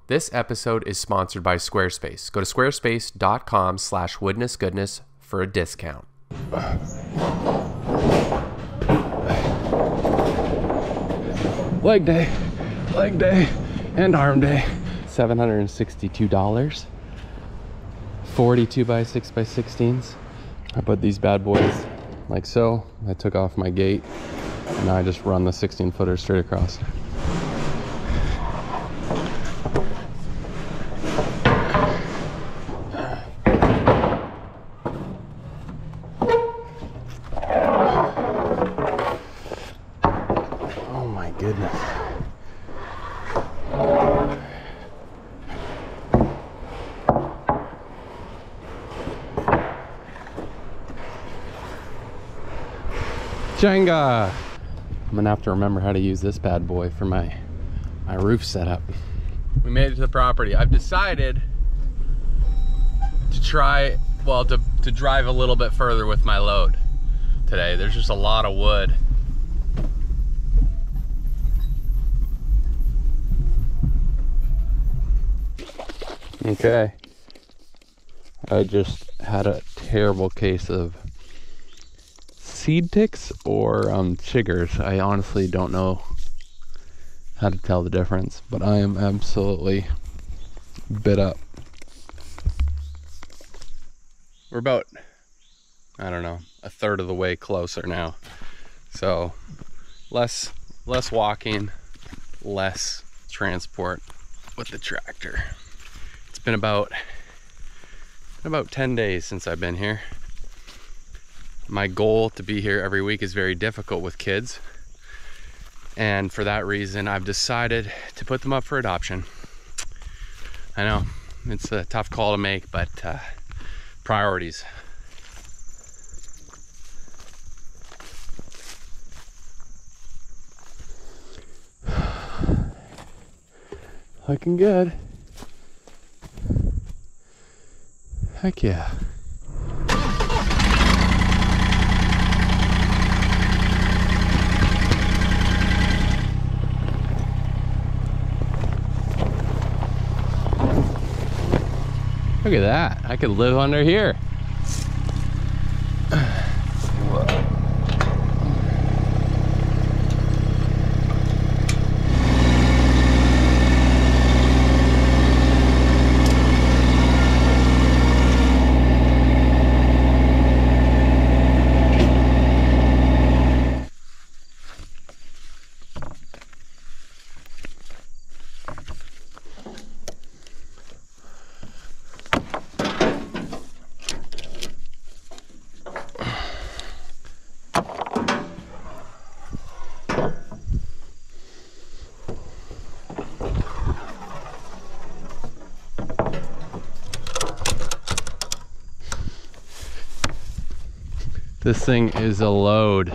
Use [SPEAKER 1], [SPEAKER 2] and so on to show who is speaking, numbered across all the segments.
[SPEAKER 1] This episode is sponsored by Squarespace. Go to squarespace.com/woodnessgoodness for a discount.
[SPEAKER 2] Leg day, and arm day. $762. 42 by 6 by 16s. I put these bad boys like so. I took off my gate, and now I just run the 16-footer straight across. Oh my goodness. Jenga! I'm gonna have to remember how to use this bad boy for my roof setup. We made it to the property. I've decided to try, well, to drive a little bit further with my load today. There's just a lot of wood. Okay. I just had a terrible case of seed ticks or chiggers. I honestly don't know how to tell the difference, but I am absolutely bit up. We're about, I don't know, a third of the way closer now. So less walking, less transport with the tractor. It's been about 10 days since I've been here. My goal to be here every week is very difficult with kids, and for that reason I've decided to put them up for adoption. I know it's a tough call to make, but priorities. Looking good. Heck yeah. Look at that. I could live under here. This thing is a load.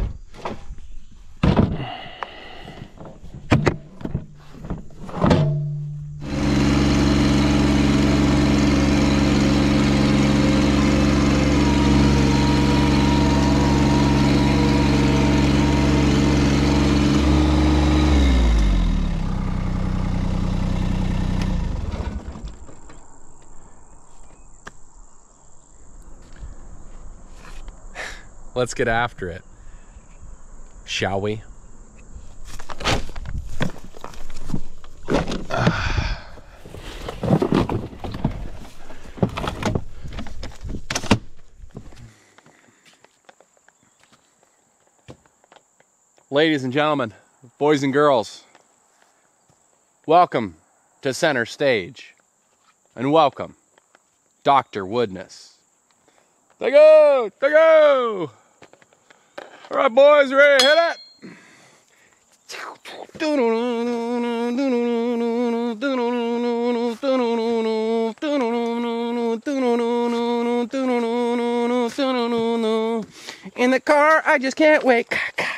[SPEAKER 2] Let's get after it, shall we? Ladies and gentlemen, boys and girls, welcome to center stage, and welcome, Dr. Woodness. They go! They go! All right, boys, ready to hit it? In the car, I just can't wait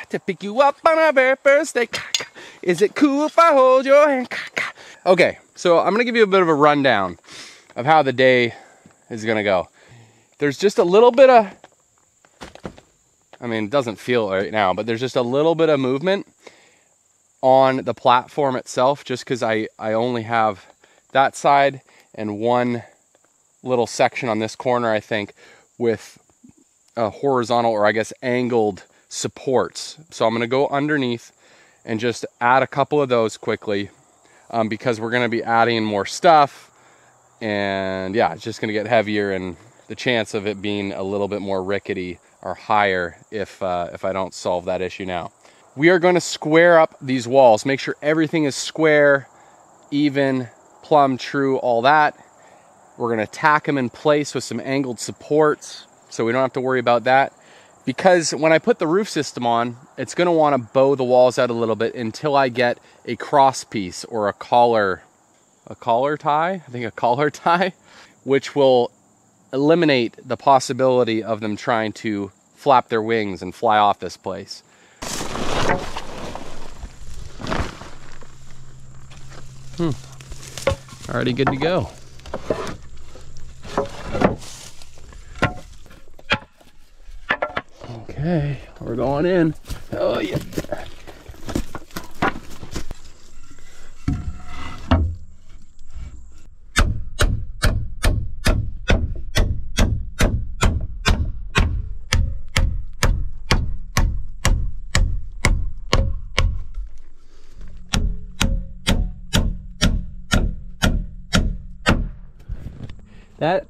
[SPEAKER 2] to pick you up on our very first date. Is it cool if I hold your hand? Okay, so I'm gonna give you a bit of a rundown of how the day is gonna go. There's just a little bit of, I mean, it doesn't feel right now, but there's just a little bit of movement on the platform itself, just because I only have that side and one little section on this corner, I think, with horizontal, or I guess angled supports. So I'm going to go underneath and just add a couple of those quickly, because we're going to be adding more stuff, and yeah, it's just going to get heavier, and the chance of it being a little bit more rickety are higher if I don't solve that issue now. We are going to square up these walls, make sure everything is square, even, plumb, true, all that. We're going to tack them in place with some angled supports so we don't have to worry about that. Because when I put the roof system on, it's going to want to bow the walls out a little bit until I get a cross piece or a collar tie, which will eliminate the possibility of them trying to flap their wings and fly off this place. Already good to go. Okay, we're going in. Oh yeah.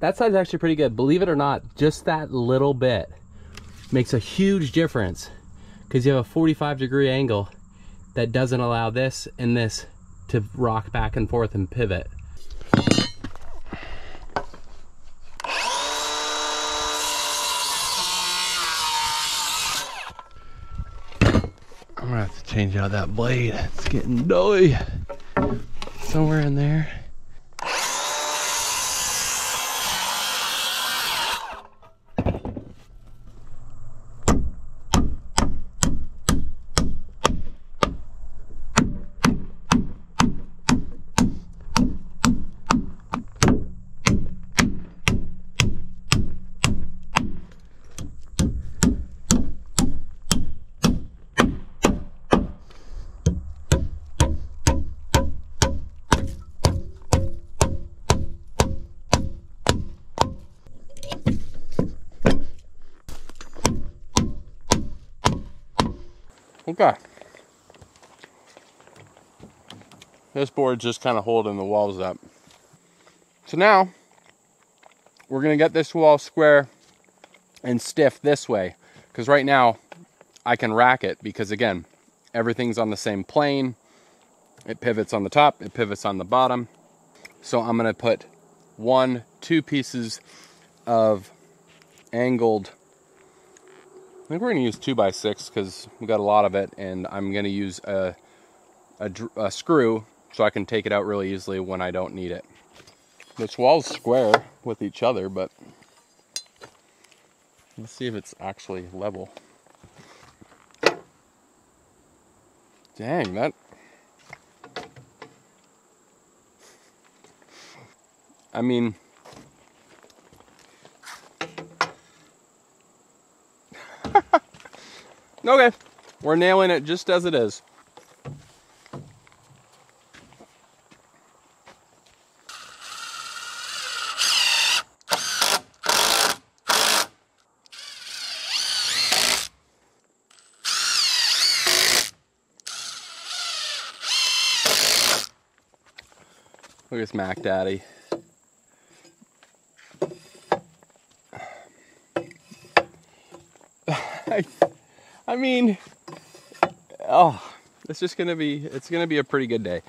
[SPEAKER 2] That side's actually pretty good. Believe it or not, just that little bit makes a huge difference, because you have a 45-degree angle that doesn't allow this and this to rock back and forth and pivot. I'm gonna have to change out that blade. It's getting doughy. Somewhere in there. Okay. This board's just kind of holding the walls up. So now we're going to get this wall square and stiff this way, because right now I can rack it, because again, everything's on the same plane. It pivots on the top, it pivots on the bottom. So I'm going to put 2 pieces of angled, I think we're going to use 2x6 because we got a lot of it, and I'm going to use a screw so I can take it out really easily when I don't need it. This wall's square with each other, but let's see if it's actually level. Dang, that... I mean... Okay, we're nailing it just as it is. Look at this Mac Daddy. I mean, oh, it's gonna be a pretty good day.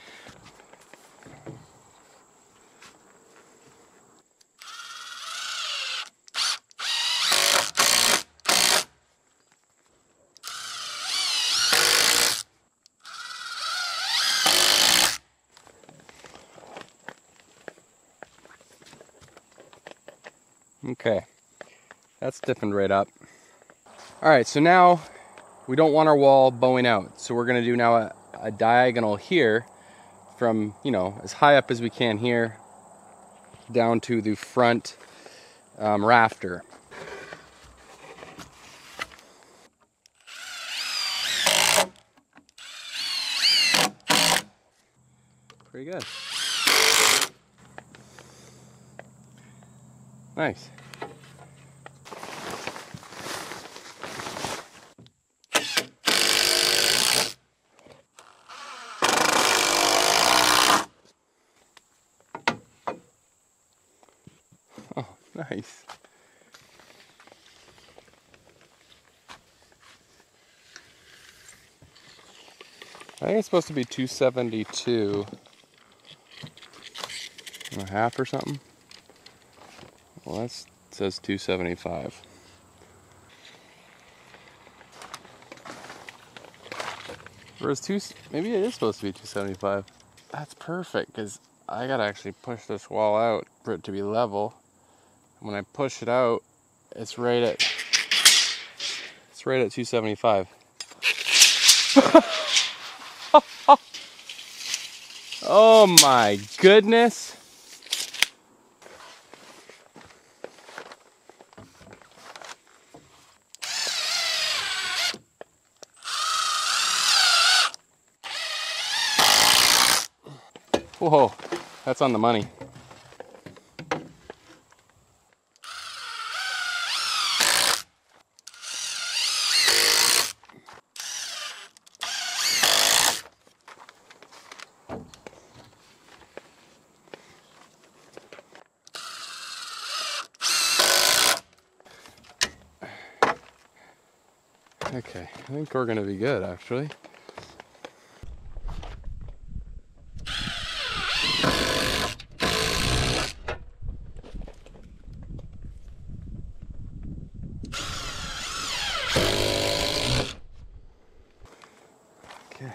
[SPEAKER 2] Okay, that's stiffened right up. All right, so now we don't want our wall bowing out. So we're gonna do now a diagonal here from, you know, as high up as we can here down to the front rafter. Pretty good. Nice. Oh, nice. I think it's supposed to be 272 and a half or something. Well, that says 275. Maybe it is supposed to be 275. That's perfect, because I gotta actually push this wall out for it to be level. And when I push it out, it's right at 275. Oh my goodness. Whoa, that's on the money. Okay, I think we're gonna be good actually. Okay.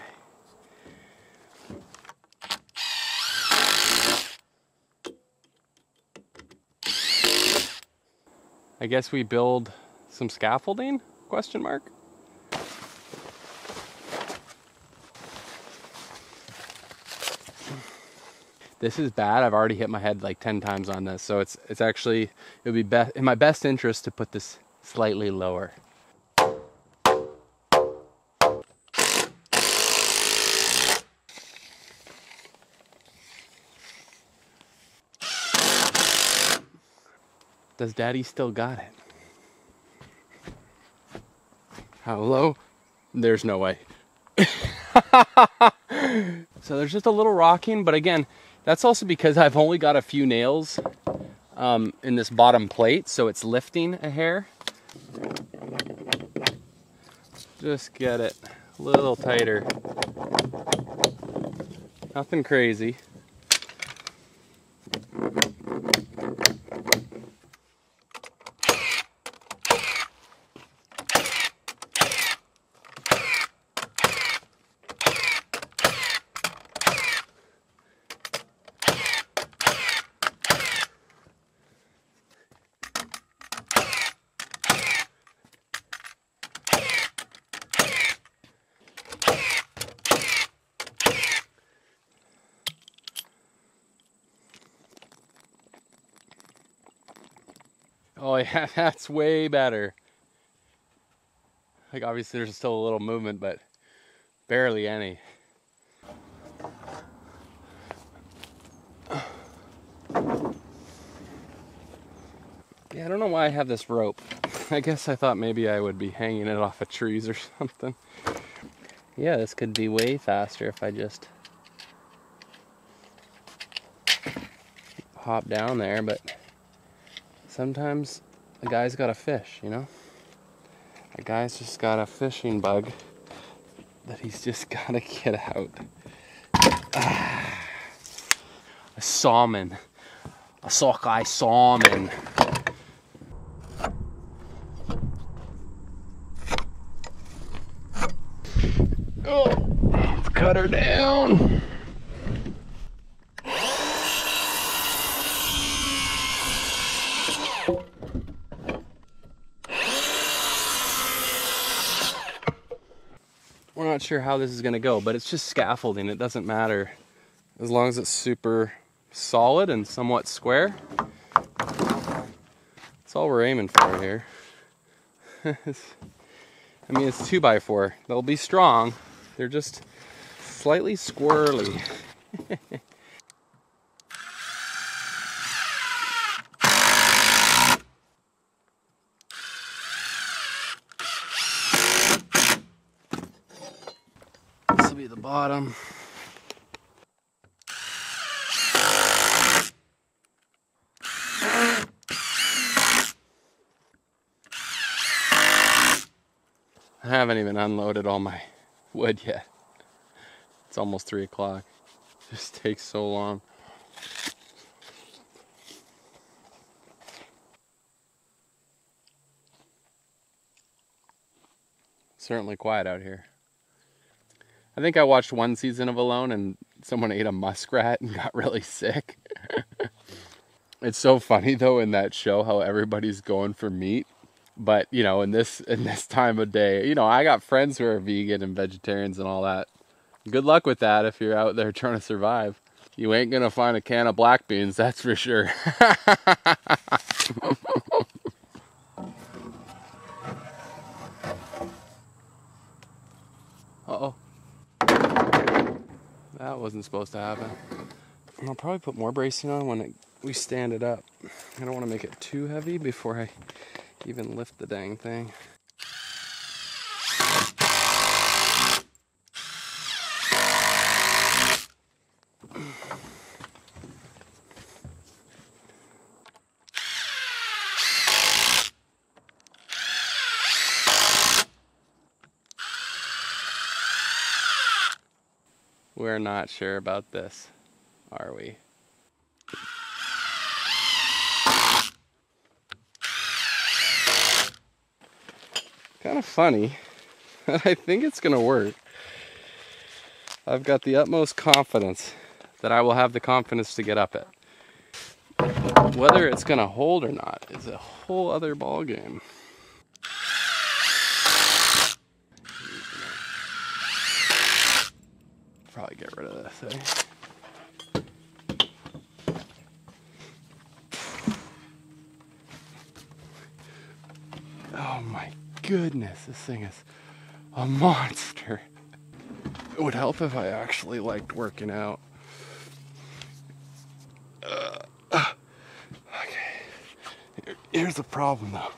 [SPEAKER 2] I guess we build some scaffolding? Question mark. This is bad. I've already hit my head like 10 times on this, so it's actually, it would be in my best interest to put this slightly lower. Does Daddy still got it? How low? There's no way. So there's just a little rocking, but again, that's also because I've only got a few nails in this bottom plate, so it's lifting a hair. Just get it a little tighter. Nothing crazy. Oh yeah, that's way better. Like obviously there's still a little movement, but barely any. Yeah, I don't know why I have this rope. I guess I thought maybe I would be hanging it off of trees or something. Yeah, this could be way faster if I just hop down there, but sometimes a guy's got a fish, you know? A guy's just got a fishing bug that he's just gotta get out. A salmon. A sockeye salmon. Oh, let's cut her down. We're not sure how this is gonna go, but it's just scaffolding. It doesn't matter as long as it's super solid and somewhat square. That's all we're aiming for here. I mean, it's 2x4. They'll be strong. They're just slightly squirrely. bottom. I haven't even unloaded all my wood yet. It's almost 3 o'clock. It just takes so long. Certainly quiet out here. I think I watched one season of Alone and someone ate a muskrat and got really sick. It's so funny though in that show how everybody's going for meat. But you know, in this time of day, you know, I got friends who are vegan and vegetarians and all that. Good luck with that if you're out there trying to survive. You ain't gonna find a can of black beans, that's for sure. Uh-oh. That wasn't supposed to happen. I'll probably put more bracing on when we stand it up. I don't want to make it too heavy before I even lift the dang thing. We're not sure about this, are we? Kind of funny. I think it's gonna work. I've got the utmost confidence that I will have the confidence to get up it. Whether it's gonna hold or not is a whole other ball game. Probably get rid of this, eh? Oh my goodness, this thing is a monster. It would help if I actually liked working out. Okay, here's the problem though.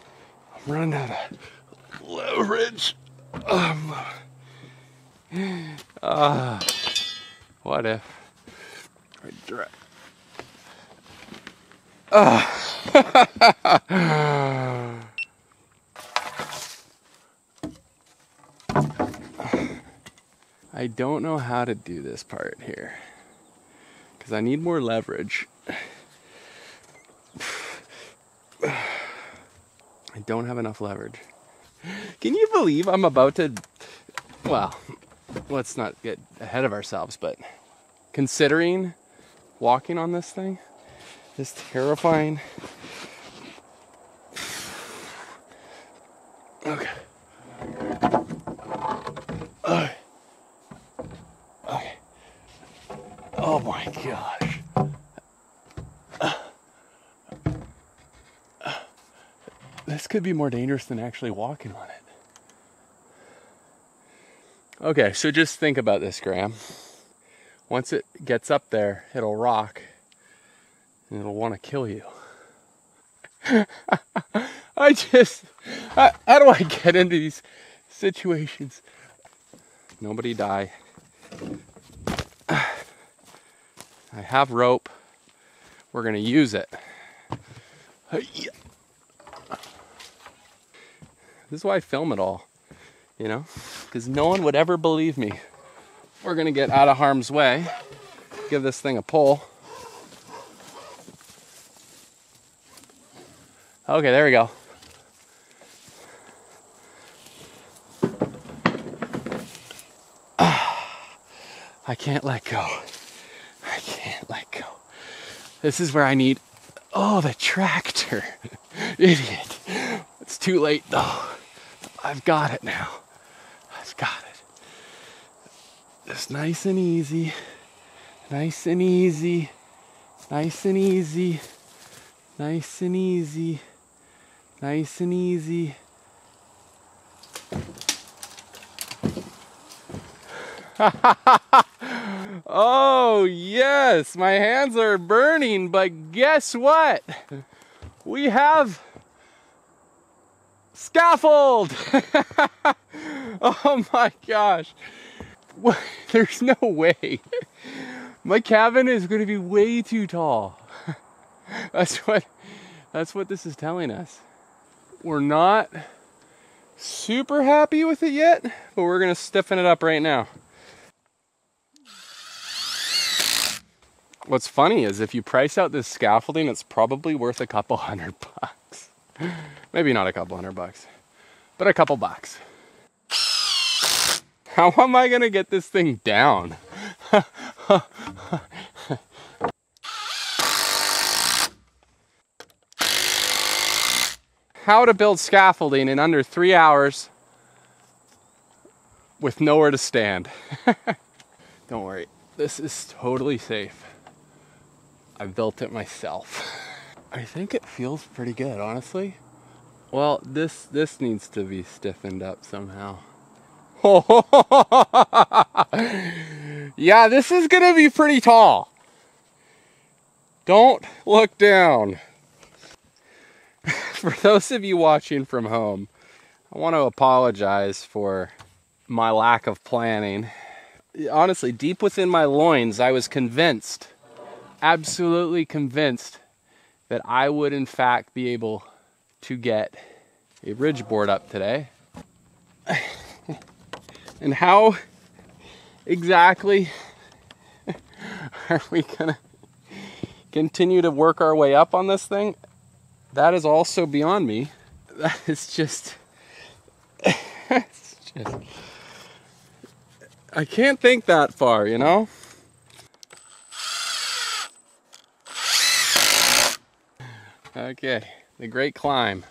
[SPEAKER 2] I'm running out of leverage. What if I drag? I don't know how to do this part here because I need more leverage. I don't have enough leverage. Can you believe I'm about to, well, let's not get ahead of ourselves, but considering walking on this thing is terrifying. Okay. Okay. Oh my gosh. This could be more dangerous than actually walking on it. Okay, so just think about this, Graham. Once it gets up there, it'll rock and it'll want to kill you. How do I get into these situations? Nobody die. I have rope. We're gonna use it. This is why I film it all, you know? Because no one would ever believe me. We're gonna get out of harm's way. Give this thing a pull. Okay, there we go. I can't let go. I can't let go. This is where I need, oh, the tractor. Idiot. It's too late though. I've got it now. I've got it. Just nice and easy. Nice and easy. Nice and easy. Nice and easy. Nice and easy. Oh yes, my hands are burning, but guess what? We have scaffold. Oh my gosh. There's no way. My cabin is going to be way too tall. That's what this is telling us. We're not super happy with it yet, but we're going to stiffen it up right now. What's funny is if you price out this scaffolding, it's probably worth a couple $100. Maybe not a couple $100, but a couple bucks. How am I gonna get this thing down? How to build scaffolding in under 3 hours with nowhere to stand. Don't worry, this is totally safe. I built it myself. I think it feels pretty good, honestly. Well, this needs to be stiffened up somehow. Yeah, this is gonna be pretty tall. Don't look down. For those of you watching from home, I want to apologize for my lack of planning. Honestly, deep within my loins, I was convinced, absolutely convinced, that I would in fact be able to get a ridge board up today. And how exactly are we gonna continue to work our way up on this thing? That is also beyond me. That is just, I can't think that far, you know? Okay, the great climb.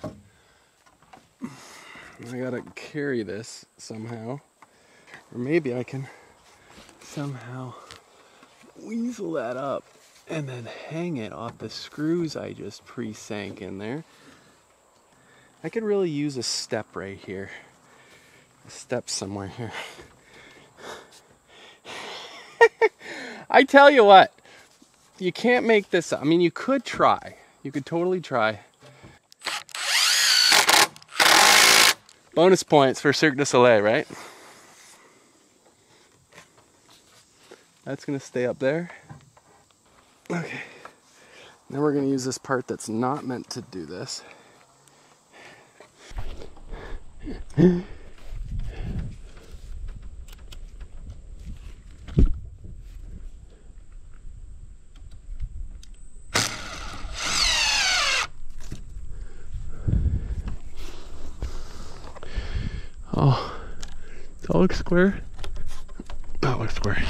[SPEAKER 2] I gotta carry this somehow. Or maybe I can somehow weasel that up and then hang it off the screws I just pre-sank in there. I could really use a step right here. A step somewhere here. I tell you what, you can't make this up. I mean, you could try. You could totally try. Bonus points for Cirque du Soleil, right? That's gonna stay up there. Okay. Then we're gonna use this part that's not meant to do this. Oh, does that look square? That looks square.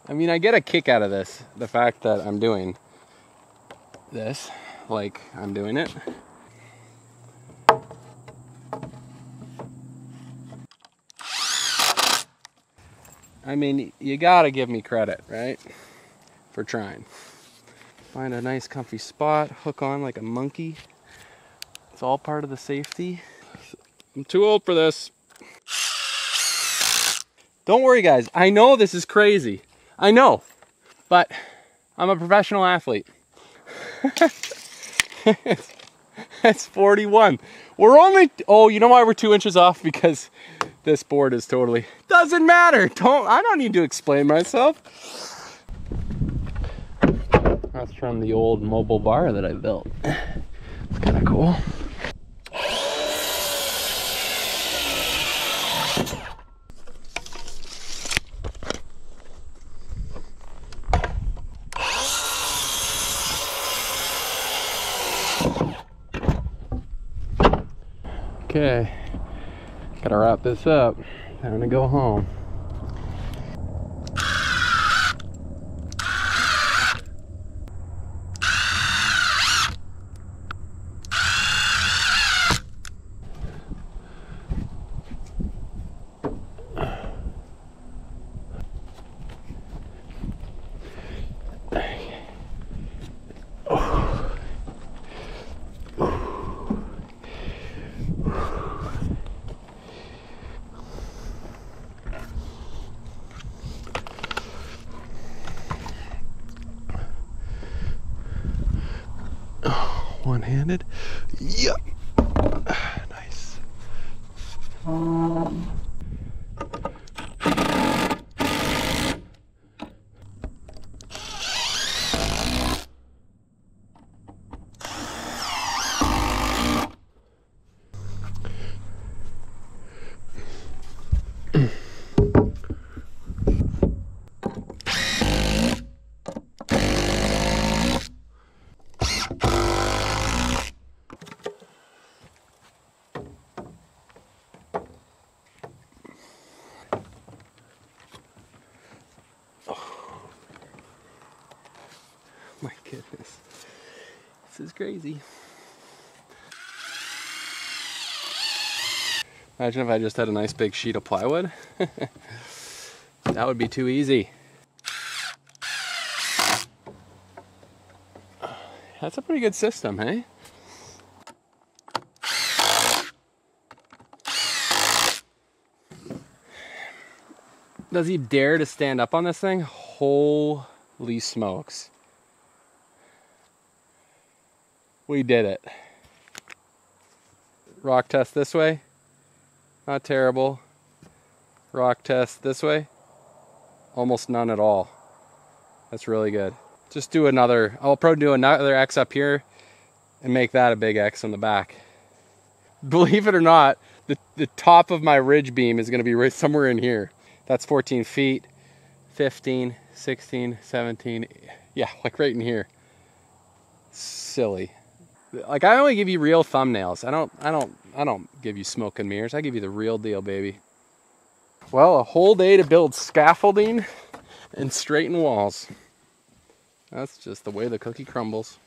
[SPEAKER 2] I mean, I get a kick out of this. The fact that I'm doing this, like I'm doing it. I mean, you gotta give me credit, right? For trying. Find a nice comfy spot, hook on like a monkey. It's all part of the safety. I'm too old for this. Don't worry, guys. I know this is crazy. I know, but I'm a professional athlete. It's 41. We're only, oh, you know why we're 2 inches off? Because this board is totally, doesn't matter. I don't need to explain myself. That's from the old mobile bar that I built. It's kind of cool. Okay, gotta wrap this up. Time to go home. One-handed. Yep. Nice. My goodness. This is crazy. Imagine if I just had a nice big sheet of plywood. That would be too easy. That's a pretty good system, hey? Does he dare to stand up on this thing? Holy smokes. We did it. Rock test this way. Not terrible. Rock test this way. Almost none at all. That's really good. Just do another, I'll probably do another X up here and make that a big X on the back. Believe it or not, the top of my ridge beam is gonna be right somewhere in here. That's 14 feet, 15, 16, 17, yeah, like right in here. Silly. Like, I only give you real thumbnails. I don't give you smoke and mirrors. I give you the real deal, baby. Well, a whole day to build scaffolding and straighten walls. That's just the way the cookie crumbles.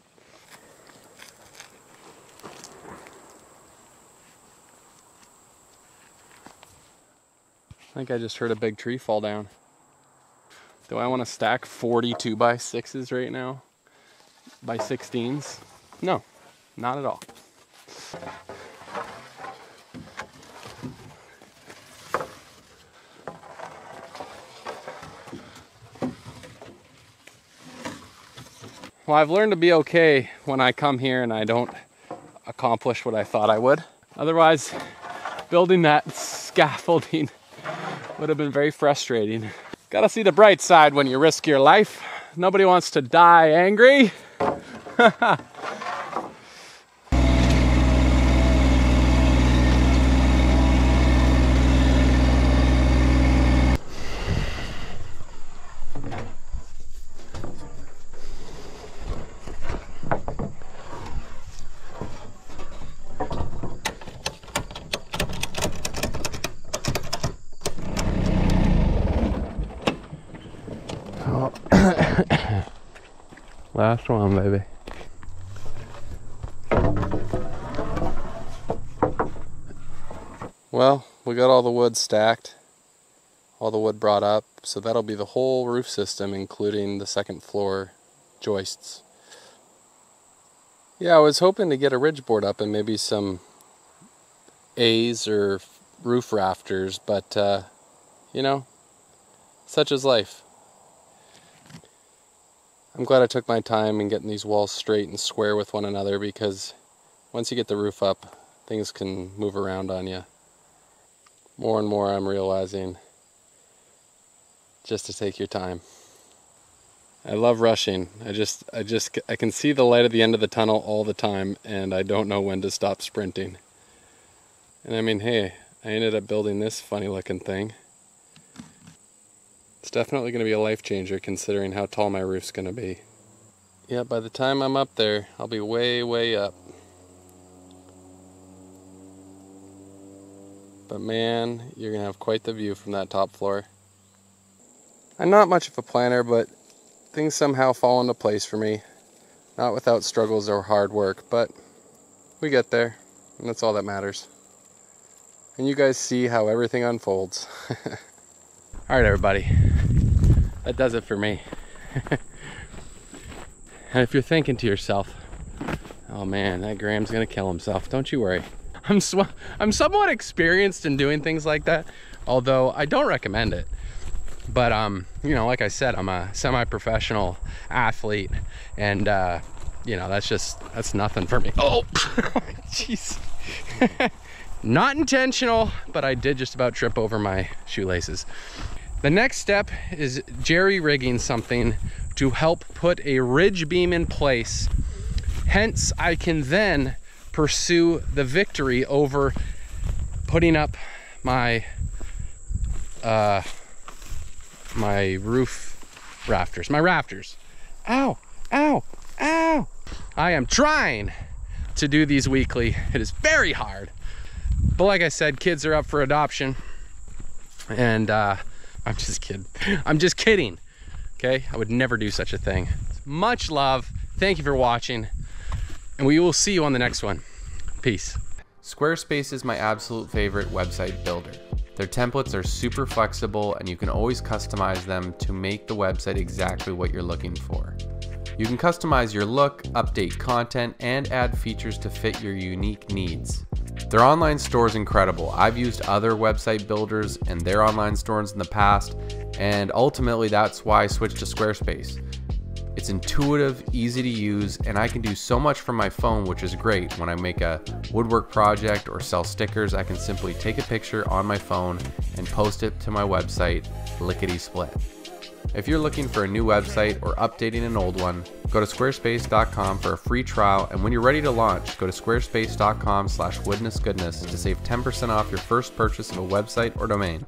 [SPEAKER 2] I think I just heard a big tree fall down. Do I want to stack 42 by 6s right now? By 16s? No, not at all. Well, I've learned to be okay when I come here and I don't accomplish what I thought I would. Otherwise, building that scaffolding would have been very frustrating. Gotta see the bright side when you risk your life. Nobody wants to die angry. Last one, baby. Well, we got all the wood stacked, all the wood brought up, so that'll be the whole roof system, including the second floor joists. Yeah, I was hoping to get a ridge board up and maybe some A's or roof rafters, but you know, such is life. I'm glad I took my time in getting these walls straight and square with one another, because once you get the roof up, things can move around on you. More and more I'm realizing just to take your time. I love rushing. I can see the light at the end of the tunnel all the time, and I don't know when to stop sprinting. And I mean, hey, I ended up building this funny looking thing. It's definitely going to be a life changer considering how tall my roof's going to be. Yeah, by the time I'm up there, I'll be way, way up. But man, you're going to have quite the view from that top floor. I'm not much of a planner, but things somehow fall into place for me. Not without struggles or hard work, but we get there, and that's all that matters. And you guys see how everything unfolds. All right, everybody. That does it for me. And if you're thinking to yourself, oh man, that Graham's gonna kill himself, don't you worry. I'm somewhat experienced in doing things like that, although I don't recommend it. But you know, like I said, I'm a semi-professional athlete, and you know, that's nothing for me. Oh, jeez. Not intentional, but I did just about trip over my shoelaces. The next step is jerry rigging something to help put a ridge beam in place. Hence, I can then pursue the victory over putting up my my roof rafters, my rafters. Ow, ow, ow. I am trying to do these weekly. It is very hard. But like I said, kids are up for adoption. And I'm just kidding. I'm just kidding. Okay? I would never do such a thing. much love. Thank you for watching, and we will see you on the next one. Peace.
[SPEAKER 1] Squarespace is my absolute favorite website builder. Their templates are super flexible and you can always customize them to make the website exactly what you're looking for. You can customize your look, update content, and add features to fit your unique needs. Their online store is incredible. I've used other website builders and their online stores in the past, and ultimately that's why I switched to Squarespace. It's intuitive, easy to use, and I can do so much from my phone, which is great. When I make a woodwork project or sell stickers, I can simply take a picture on my phone and post it to my website, lickety-split. If you're looking for a new website or updating an old one, go to squarespace.com for a free trial, and when you're ready to launch, go to squarespace.com/woodnessgoodness to save 10% off your first purchase of a website or domain.